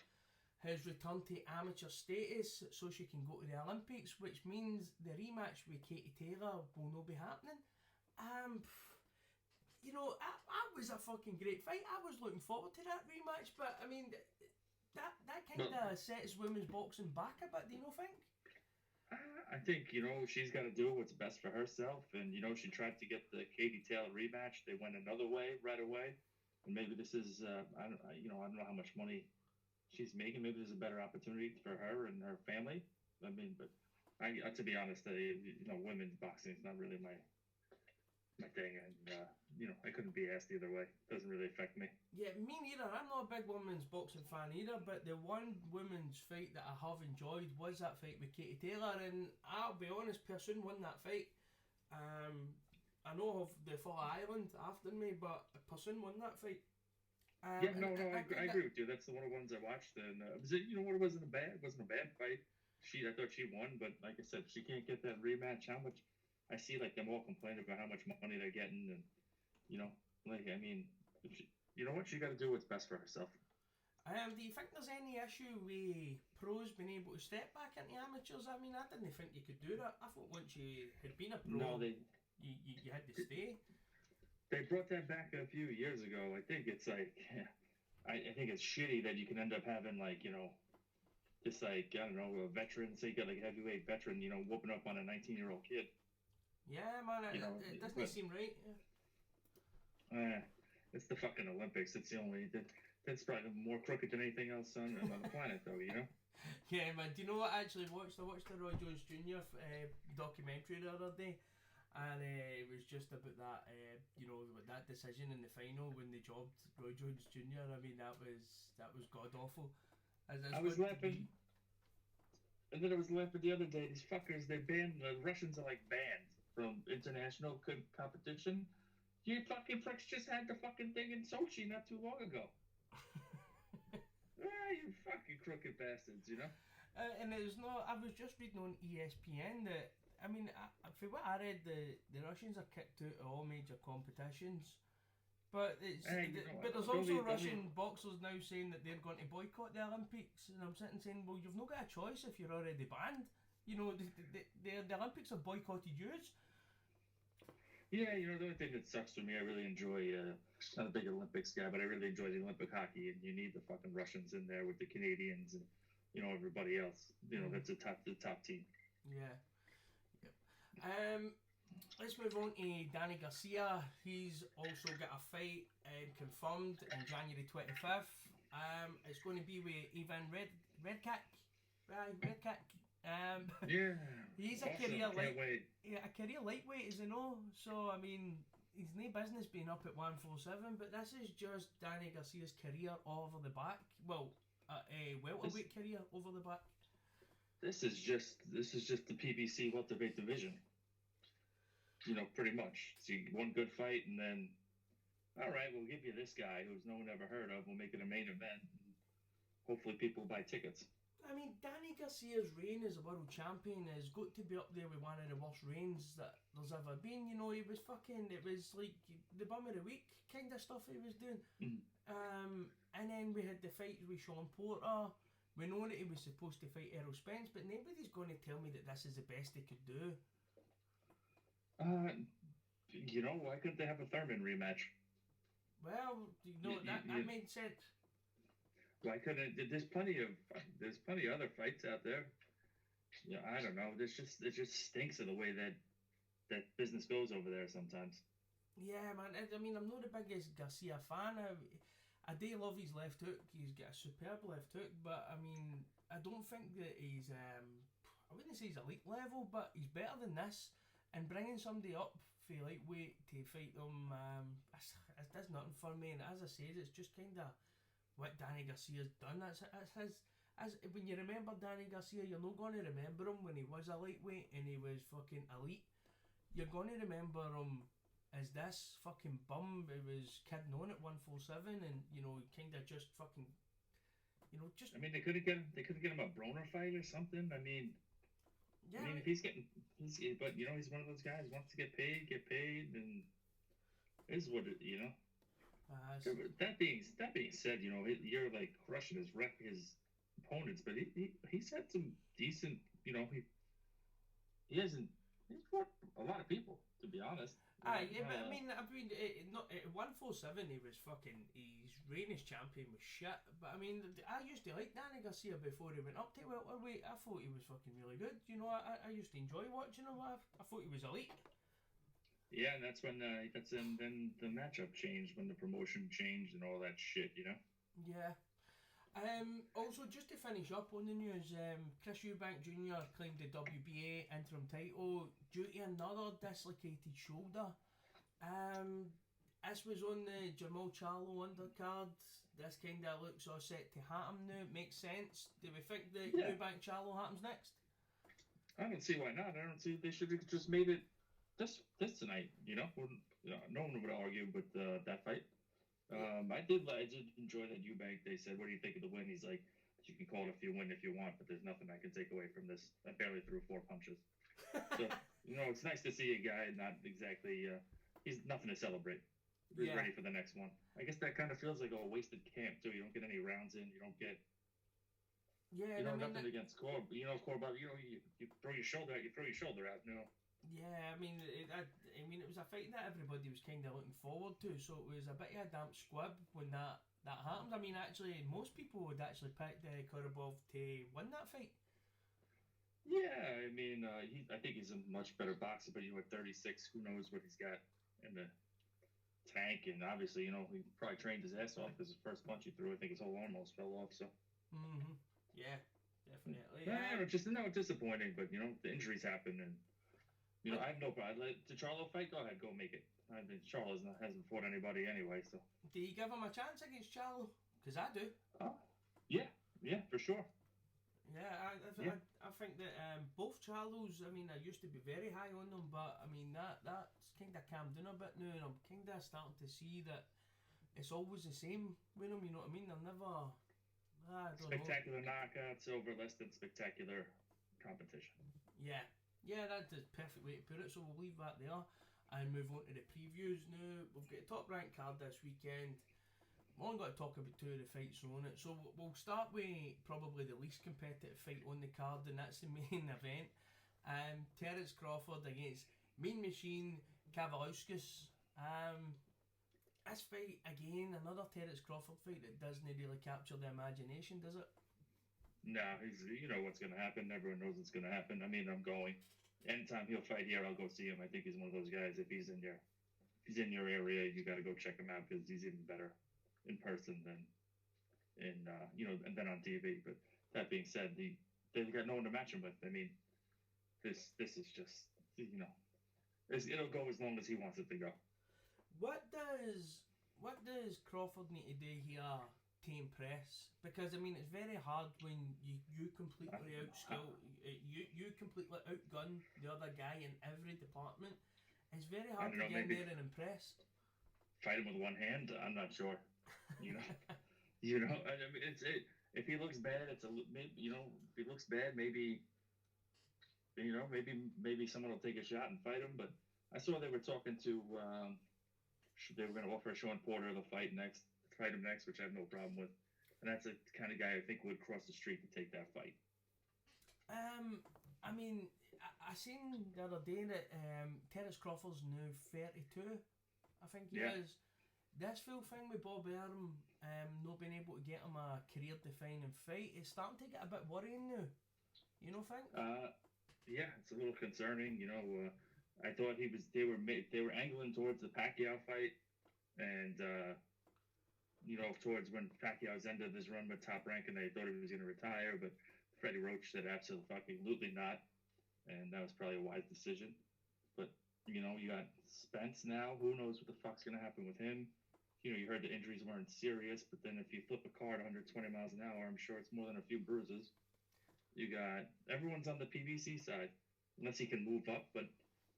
has returned to amateur status so she can go to the Olympics, which means the rematch with Katie Taylor will not be happening. You know, that was a fucking great fight. I was looking forward to that rematch, but I mean, that kind of sets women's boxing back a bit, do you not think? I think, you know, she's got to do what's best for herself, and, you know, she tried to get the Katie Taylor rematch. They went another way right away, and maybe this is, I don't know how much money she's making. Maybe there's a better opportunity for her and her family. I mean, but to be honest, you know, women's boxing is not really my thing, and you know, I couldn't be asked either way. It doesn't really affect me. Yeah, me neither. I'm not a big women's boxing fan either, but the one women's fight that I have enjoyed was that fight with Katie Taylor, and I'll be honest, Persoon won that fight. I know of the full Ireland after me, but Persoon won that fight. I agree with you. That's the one of the ones I watched, and you know what? It wasn't a bad fight. I thought she won, but like I said, she can't get that rematch. How much? I see like them all complaining about how much money they're getting, and you know, like I mean, you know what? She got to do what's best for herself. Do you think there's any issue with pros being able to step back into amateurs? I mean, I didn't think you could do that. I thought once you had been a pro, you had to stay. They brought that back a few years ago. I think it's like, I think it's shitty that you can end up having like, you know, just like, I don't know, a veteran, say you got like a heavyweight veteran, you know, whooping up on a 19-year-old kid. Yeah, man, it doesn't seem right. It's the fucking Olympics. It's the only, that's probably more crooked than anything else on the planet, though, you know? Yeah, man, do you know what I actually watched? I watched the Roy Jones Jr. Documentary the other day, and it was just about that, you know, that decision in the final when they jobbed Roy Jones Jr. I mean, that was god-awful. I was laughing. And then I was laughing the other day. These fuckers, the Russians are like banned from international competition. You fucking pricks just had the fucking thing in Sochi not too long ago. You fucking crooked bastards, you know? And it was not, I was just reading on ESPN that, I mean, for what I read, the Russians are kicked out of all major competitions. But but there's also Russian boxers now saying that they're going to boycott the Olympics, and I'm sitting saying, well, you've not got a choice if you're already banned. You know, the Olympics have boycotted yours. Yeah, you know, the only thing that sucks for me, I really enjoy, not a big Olympics guy, but I really enjoy the Olympic hockey, and you need the fucking Russians in there with the Canadians and, you know, everybody else. You know, that's the top team. Yeah. Yep. Let's move on to Danny Garcia. He's also got a fight confirmed in January 25th. It's going to be with Ivan Redkach. Yeah. He's awesome. a career lightweight, as you know. So I mean, he's no business being up at 147. But this is just Danny Garcia's career over the back. Well, a welterweight career over the back. This is just the PBC welterweight division. You know, pretty much. So one good fight, and then, all right, we'll give you this guy who's no one ever heard of. We'll make it a main event. Hopefully, people buy tickets. I mean, Danny Garcia's reign as a world champion has got to be up there with one of the worst reigns that there's ever been. You know, it was like the bum of the week kind of stuff he was doing. And then we had the fight with Sean Porter. We know that he was supposed to fight Errol Spence, but nobody's going to tell me that this is the best he could do. You know, why couldn't they have a Thurman rematch? Well, you know, that made sense. Why couldn't? There's plenty of other fights out there. Yeah, I don't know. It just stinks of the way that business goes over there sometimes. Yeah, man. I mean, I'm not the biggest Garcia fan. I do love his left hook. He's got a superb left hook, but I mean, I don't think that he's I wouldn't say he's elite level, but he's better than this. And bringing somebody up for lightweight to fight them, it does nothing for me. And as I said, it's just kind of what Danny Garcia's done. That's his. When you remember Danny Garcia, you're not going to remember him when he was a lightweight and he was fucking elite. You're going to remember him as this fucking bum who was kidding on at 147 and, you know, kind of just fucking, you know, just... I mean, they could have get him a Broner fight or something. I mean, if he's but, you know, he's one of those guys who wants to get paid, and is what it, you know. That being said, you know, you're like crushing his opponents, but he's had some decent, you know, he's fought a lot of people, to be honest. But I mean, at 147 he was fucking, his reign as champion was shit, but I mean, I used to like Danny Garcia before he went up to welterweight. I thought he was fucking really good, you know. I used to enjoy watching him. I thought he was elite. Yeah, and that's when then the matchup changed, when the promotion changed and all that shit, you know. Yeah. Also, just to finish up on the news, Chris Eubank Jr. claimed the WBA interim title due to another dislocated shoulder. This was on the Jamal Charlo undercard. This kind of looks all set to happen now. It makes sense. Do we think the Eubank Charlo happens next? I don't see why not. I don't see they should have just made it this tonight. You know, no one would argue with that fight. I did enjoy that Eubank. They said, "What do you think of the win?" He's like, "You can call it if you win if you want, but there's nothing I can take away from this. I barely threw 4 punches." So, you know, it's nice to see a guy not exactly. He's nothing to celebrate. He's ready for the next one. I guess that kind of feels like a wasted camp too. You don't get any rounds in. You don't get. Yeah, you know, nothing against Corb. You know, Corb. You know, you throw your shoulder out. You throw your shoulder out. You know. Yeah, I mean, it was a fight that everybody was kind of looking forward to, so it was a bit of a damp squib when that happened. I mean, actually, most people would actually pick Korobov to win that fight. Yeah, I mean, I think he's a much better boxer, but you know, at 36, who knows what he's got in the tank, and obviously, you know, he probably trained his ass off because his first punch he threw, I think his whole arm almost fell off, so. Mm-hmm. Yeah, definitely. Yeah, just disappointing, but, you know, the injuries happen, and you know, I have no problem. The Charlo fight, go ahead, go make it. I mean, Charlo hasn't fought anybody anyway, so. Do you give him a chance against Charlo? Because I do. Yeah, for sure. Yeah, I think that both Charlos, I mean, I used to be very high on them, but I mean, that's kind of calmed down a bit now, and I'm kind of starting to see that it's always the same with them, you know what I mean? They're never. Spectacular knockouts over less than spectacular competition. Yeah, that's the perfect way to put it. So we'll leave that there and move on to the previews now. We've got a top ranked card this weekend. We've only got to talk about 2 of the fights on it. So we'll start with probably the least competitive fight on the card, and that's the main event. Terence Crawford against Mean Machine Kavaliauskas. This fight, again, another Terence Crawford fight that doesn't really capture the imagination, does it? No, you know what's going to happen. Everyone knows what's going to happen. I mean, I'm going. Anytime he'll fight here, I'll go see him. I think he's one of those guys. If he's in your area, you got to go check him out because he's even better in person than and then on TV. But that being said, they've got no one to match him with. I mean, this is just, you know, it'll go as long as he wants it to go. What does Crawford need to do here to impress? Because I mean, it's very hard when you completely you completely outgun the other guy in every department. It's very hard to get in there and impress. Fight him with one hand? I'm not sure. You know, I mean, if he looks bad, maybe if he looks bad, maybe someone will take a shot and fight him. But I saw they were talking to they were going to offer Sean Porter the fight him next, which I have no problem with. And that's the kind of guy I think would cross the street to take that fight. I mean, I seen the other day that Terence Crawford's now 32. I think he is. This full thing with Bob Arum not being able to get him a career-defining fight is starting to get a bit worrying now. You know, think? Yeah, it's a little concerning. You know, I thought they were angling towards the Pacquiao fight, and towards when Pacquiao's ended his run with Top Rank, and they thought he was going to retire, but Freddie Roach said absolutely not, and that was probably a wise decision. But you know, you got Spence now. Who knows what the fuck's gonna happen with him? You know, you heard the injuries weren't serious, but then if you flip a car at 120 miles an hour, I'm sure it's more than a few bruises. You got everyone's on the PVC side, unless he can move up, but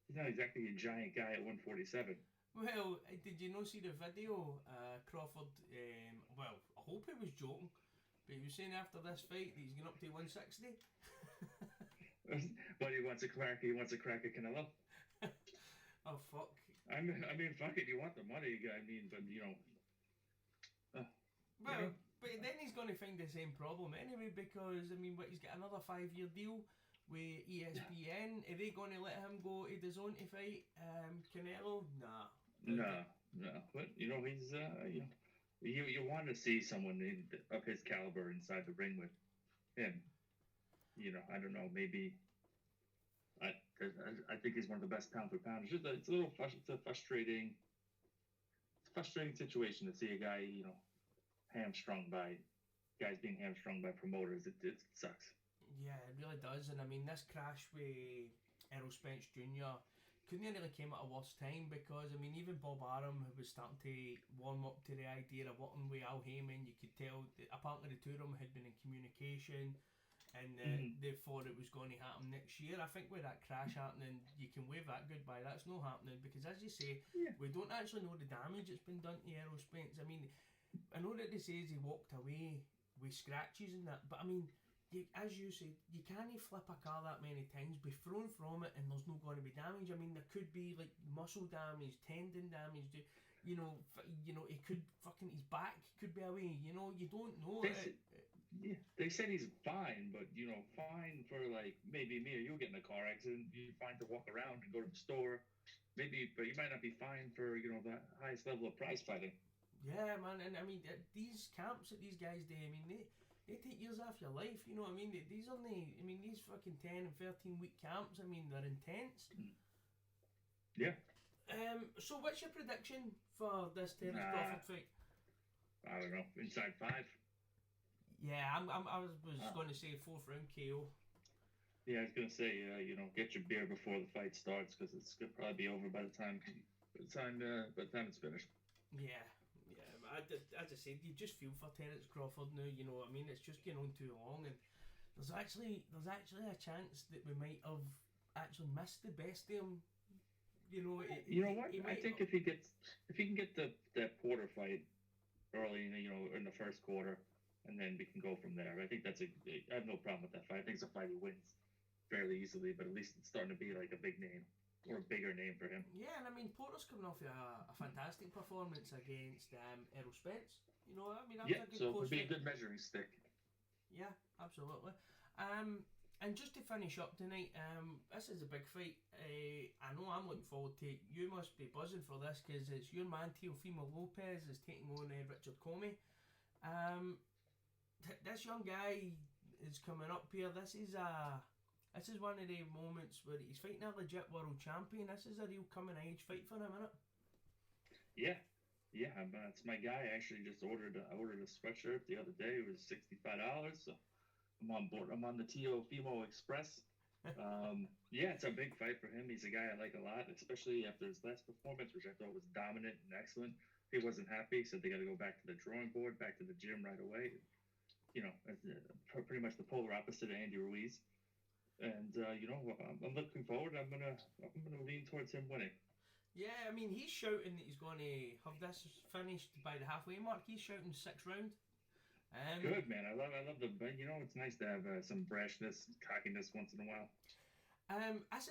he's not exactly a giant guy at 147. Well, did you not see the video? Crawford, well, I hope he was joking, but he was saying after this fight that he's going up to 160. But he wants a crack at Canelo. Oh, fuck. I mean, fuck it. You want the money, I mean, but you know. Well, but then he's going to find the same problem anyway, because I mean, he's got another 5-year deal with ESPN. Are they going to let him go to the zone to fight Canelo? Nah. No. But you know, he's you want to see someone of his caliber inside the ring with him. You know, I don't know, maybe. I think he's one of the best pound for pound. It's a frustrating situation to see a guy, you know, guys being hamstrung by promoters. It sucks. Yeah, it really does. And I mean, this crash with Errol Spence Jr. couldn't have really came at a worse time, because I mean, even Bob Arum, who was starting to warm up to the idea of working with Al Heyman, you could tell that apparently the two of them had been in communication, and they thought it was going to happen next year. I think with that crash happening, you can wave that goodbye. That's not happening, because as you say, we don't actually know the damage that's been done to Errol Spence. I mean, I know that they say he walked away with scratches and that, but I mean, as you said, you can't flip a car that many times, be thrown from it, and there's not going to be damage. I mean, there could be like muscle damage, tendon damage. You know, it could fucking his back could be away. You know, you don't know. They said he's fine, but you know, fine for like maybe me or you get in a car accident. You're fine to walk around and go to the store, maybe, but you might not be fine for, you know, the highest level of prize fighting. Yeah, man, and I mean these camps that these guys do, I mean they take years off your life. You know what I mean? These fucking 10 and 13 week camps. I mean, they're intense. Yeah. So what's your prediction for this Terence Crawford fight? I don't know. Inside 5. Yeah, I was going to say 4th round KO. Yeah, I was going to say, you know, get your beer before the fight starts, because it's going to probably be over by the time it's finished. Yeah. As I said, you just feel for Terence Crawford now. You know what I mean? It's just getting on too long, and there's actually a chance that we might have actually missed the best of him. You know, you know what? I think if he can get that Porter fight early, you know, in the first quarter, and then we can go from there. I think I have no problem with that fight. I think it's a fight he wins fairly easily, but at least it's starting to be like a big name, or a bigger name for him. Yeah, and I mean, Porter's coming off a fantastic performance against Errol Spence. You know, I mean, that was a good so it would be fight. a good measuring stick. Yeah, absolutely. And just to finish up tonight, this is a big fight. I know I'm looking forward to it. You must be buzzing for this, because it's your man Teofimo Lopez is taking on Richard Commey. This young guy is coming up here. This is one of the moments where he's fighting a legit world champion. This is a real coming of age fight for him, isn't it? Yeah, it's my guy. I actually just ordered a sweatshirt the other day. It was $65, so I'm on board. I'm on the Teofimo Express. Yeah, it's a big fight for him. He's a guy I like a lot, especially after his last performance, which I thought was dominant and excellent. He wasn't happy, so they got to go back to the drawing board, back to the gym right away. You know, pretty much the polar opposite of Andy Ruiz. And you know, I'm looking forward. I'm gonna lean towards him winning. Yeah, I mean, he's shouting that he's going to have this finished by the halfway mark. He's shouting 6th round. Good, man. I love the. You know, it's nice to have some brashness, cockiness once in a while.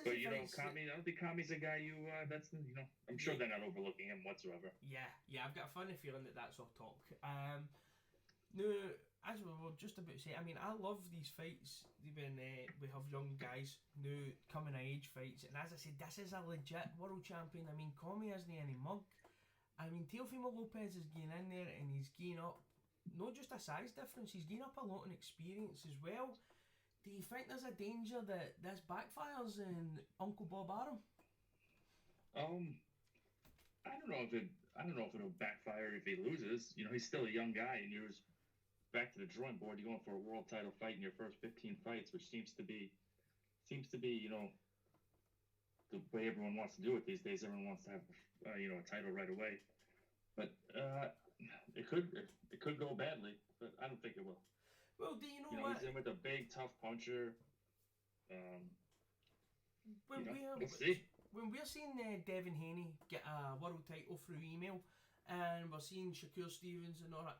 But you know, Commey. I don't think Commey's a guy that's, you know. I'm sure they're not overlooking him whatsoever. Yeah. I've got a funny feeling that that's off talk. No, as we were just about to say, I mean, I love these fights when we have young guys new coming of age fights, and as I said, this is a legit world champion. I mean, Commey isn't any mug. I mean, Teofimo Lopez is getting in there, and he's gained up not just a size difference, he's gained up a lot in experience as well. Do you think there's a danger that this backfires in Uncle Bob Arum? I don't know if it'll backfire if he loses. You know, he's still a young guy, and back to the drawing board. You're going for a world title fight in your first 15 fights, which seems to be the way everyone wants to do it these days. Everyone wants to have a title right away, but it could go badly, but I don't think it will. Well, do you know what? He's in with a big, tough puncher. We'll see. When we're seeing Devin Haney get a world title through email, and we're seeing Shakur Stevens and all that,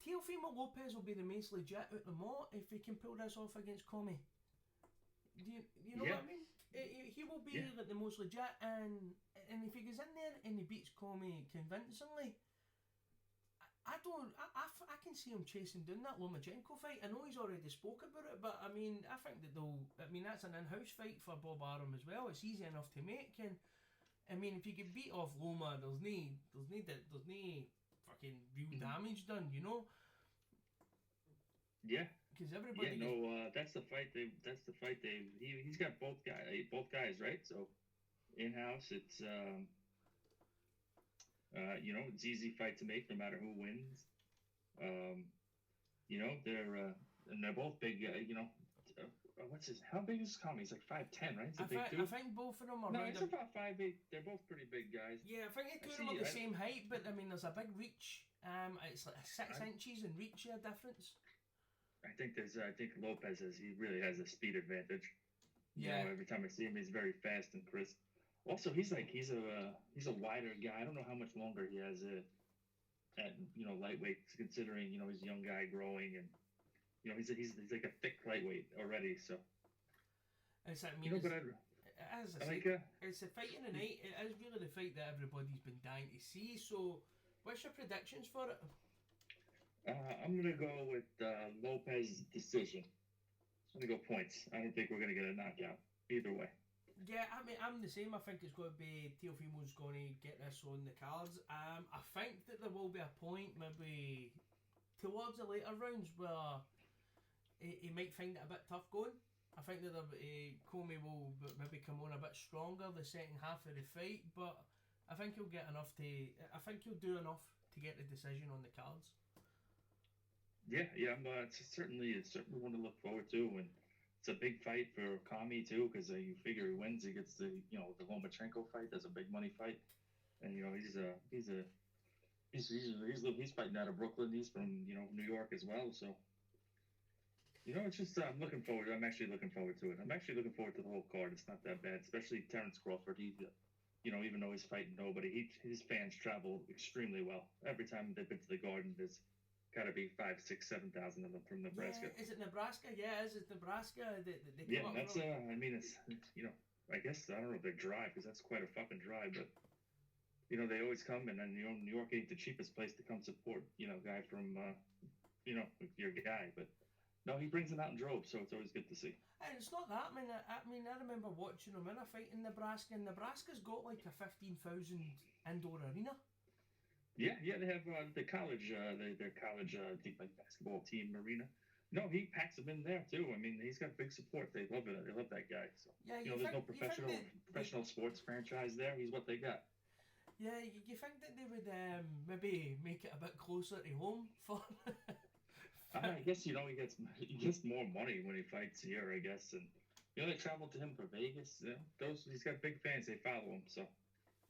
Teofimo Lopez will be the most legit out of them all if he can pull this off against Commey. Do you know what I mean? He will be like the most legit, and if he goes in there and he beats Commey convincingly, I can see him chasing down that Lomachenko fight. I know he's already spoke about it, but I think that that's an in-house fight for Bob Arum as well. It's easy enough to make, and if you can beat off Loma, there's no fucking real damage done, Yeah. Because everybody. That's the fight. He's got both guys, right? So in-house, it's it's easy fight to make no matter who wins. They're both big. How big is Commey? He's like 5'10", right? He's a big dude. I think both of them are. No, it's about 5'8". They're both pretty big guys. Yeah, I think the two of them are the same height, but there's a big reach. It's like 6 inches in reach difference. I think Lopez really has a speed advantage. Yeah. Every time I see him, he's very fast and crisp. Also, he's a wider guy. I don't know how much longer he has at lightweight, considering he's a young guy growing, and he's like a thick lightweight already. So it's a fight in the night. It is really the fight that everybody's been dying to see. So, what's your predictions for it? I'm gonna go with Lopez decision. I'm gonna go points. I don't think we're gonna get a knockout either way. Yeah, I'm the same. I think it's going to be Teofimo's going to get this on the cards. I think that there will be a point maybe towards the later rounds where he might find it a bit tough going. I think that Commey will maybe come on a bit stronger the second half of the fight, but I think he'll get enough he'll do enough to get the decision on the cards. Yeah, it's certainly one to look forward to, and it's a big fight for Commey too, because you figure he wins, he gets the Lomachenko fight. That's a big money fight, and he's fighting out of Brooklyn. He's from New York as well, so it's just I'm looking forward. I'm actually looking forward to it. I'm actually looking forward to the whole card. It's not that bad, especially Terence Crawford. He, even though he's fighting nobody, his fans travel extremely well. Every time they've been to the Garden, there's got to be 5, 6, 7,000 of them from Nebraska. Yeah, is it Nebraska? Yeah, it's Nebraska. They that's it's I guess I don't know if they drive, because that's quite a fucking drive, but they always come, and then New York ain't the cheapest place to come support a guy from your guy, but no, he brings them out in droves, so it's always good to see. And it's not that. I remember watching him in a fight in Nebraska, and Nebraska's got like a 15,000 indoor arena. Yeah, they have the college, their college basketball team arena. No, he packs them in there too. He's got big support. They love it. They love that guy. So there's no professional sports franchise there. He's what they got. Yeah, you think that they would maybe make it a bit closer to home for? I guess he gets more money when he fights here. I guess, and they travel to him for Vegas. He's got big fans. They follow him. So.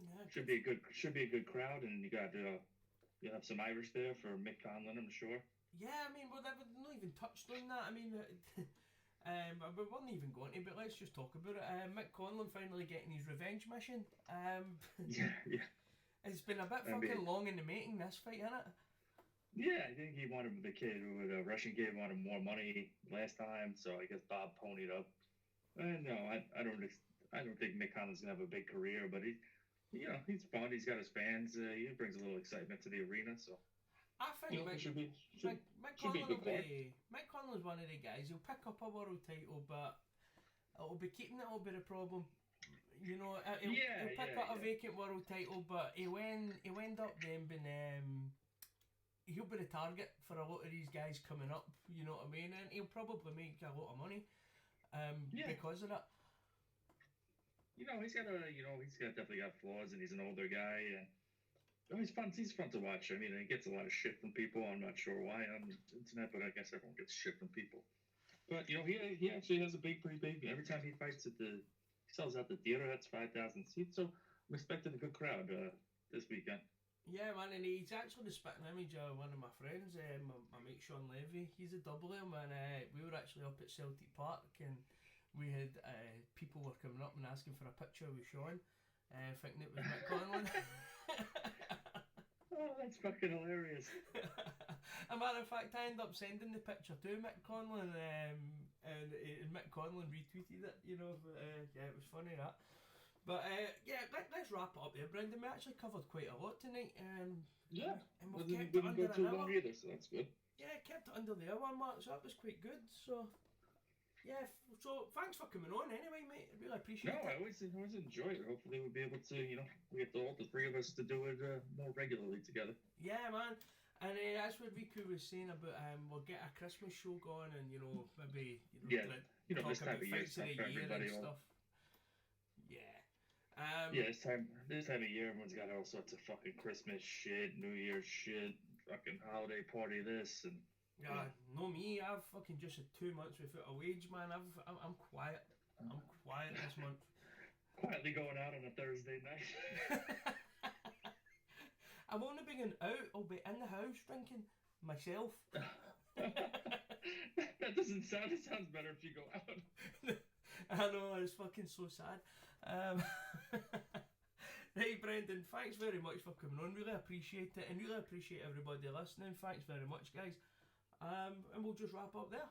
Yeah, should be a good crowd, and you'll have some Irish there for Mick Conlon, I'm sure. Yeah, we've not even touched on that. We weren't even going to, but let's just talk about it. Mick Conlon finally getting his revenge mission. Yeah. It's been a bit fucking long in the making, this fight, isn't it? Yeah, I think the Russian kid wanted more money last time, so I guess Bob ponied up. No, I don't think Mick Conlon's gonna have a big career, but he's fun. He's got his fans. He brings a little excitement to the arena. So I think Mick Conlon's one of the guys. He'll pick up a world title, but it'll be keeping it will be the problem. He'll pick up a vacant world title, but he'll end up then being he'll be the target for a lot of these guys coming up. You know what I mean? And he'll probably make a lot of money because of that. He's definitely got flaws, and he's an older guy, Oh, he's fun. He's fun to watch. I mean, he gets a lot of shit from people. I'm not sure why on the internet, but I guess everyone gets shit from people. But he actually has a pretty big. Every time he fights he sells out the theater. That's 5,000 seats. So I'm expecting a good crowd this weekend. Yeah, man, and he's actually the spitting image of one of my friends, my mate Sean Levy. He's a Dublin, and we were actually up at Celtic Park, and we had people were coming up and asking for a picture with Sean, thinking it was Mick Conlon. Oh, that's fucking hilarious. A matter of fact, I ended up sending the picture to Mick Conlon, and Mick Conlon retweeted it. You know, yeah, it was funny that. But yeah, let's wrap it up there, Brendan. We actually covered quite a lot tonight. Yeah, and we've kept it under go too an hour. long either, so that's good. Yeah, kept it under the hour mark, so that was quite good. So yeah, so thanks for coming on anyway, mate. I really appreciate it. No, I always enjoy it. Hopefully we'll be able to, we get all the three of us to do it more regularly together. Yeah, man. And that's what Riku was saying about we'll get a Christmas show going, and maybe talk this time about of year fights of the for year everybody. and stuff. Yeah. Yeah, this time of year, everyone's got all sorts of fucking Christmas shit, New Year's shit, fucking holiday party this and. Yeah, no me. I've fucking just had 2 months without a wage, man. I'm quiet. I'm quiet this month. Quietly going out on a Thursday night. I'm only being out. I'll be in the house drinking myself. That doesn't sound. It sounds better if you go out. I know, it's fucking so sad. Right, Brendan, thanks very much for coming on. Really appreciate it, and really appreciate everybody listening. Thanks very much, guys. And we'll just wrap up there.